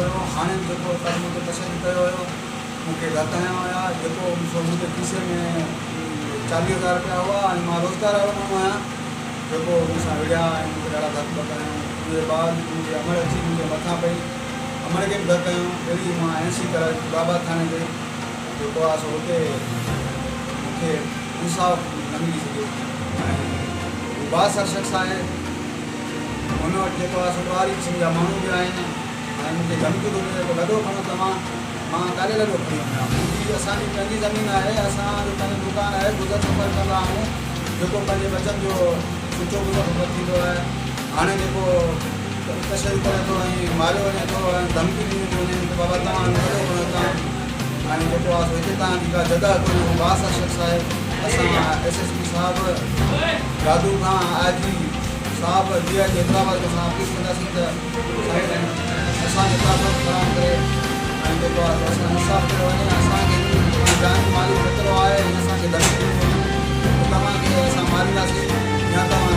हुयो। हाणे जेको मूंखे पसंदि कयो हुयो, मूंखे ॻाल्हाइणा हुया, जेको मुंहिंजे खीसे में 40,000 रुपया हुआ ऐं मां रोज़गार वारो माण्हू आहियां, जेको मूंसां विढ़िया ऐं मूंखे ॾाढा धक ॿकायूं। उनजे बाद मुंहिंजी अमड़ अची मुंहिंजे मथां पई, अमड़ खे बि धक कयूं। अहिड़ी मां NC कर बाबा थाने ते जेको आहे सो हुते मूंखे इंसाफ़ न मिली सघियो। ऐं बासर शख़्स आहे, हुन वटि जेको आहे सो 12 क़िस्म जा माण्हू बि आहिनि ऐं मूंखे धमकी थो ॾिए, लॾो खणो त मां काॾे लॾो खणी वञा। मुंहिंजी असांजी पंहिंजी ज़मीन आहे, असांजो पंहिंजो दुकानु आहे, गुज़र सफ़र कंदा आहियूं, जेको पंहिंजे बचनि जो सुठो गुज़र थींदो आहे। हाणे जेको कशेरी करे थो ऐं मारियो वञे थो ऐं धमकी ॾिनी थी वञे त बाबा तव्हां लॾो खणो तव्हां। ऐं जेको आहे हिते तव्हांजी का जॻह कोन्हे, बासर शख़्स आहे। असां SSP साहिबु दादू खां IG साहिबु DI हैदराबाद खां अपील कंदासीं त असांखे प्राप्त कराइण करे ऐं जेको आहे असां इंसाफ़ कयो वञे। असांखे जान माली ख़तरो आहे ऐं असांखे धमकी ॾिनी वञे त तव्हांखे असां मारींदासीं या तव्हां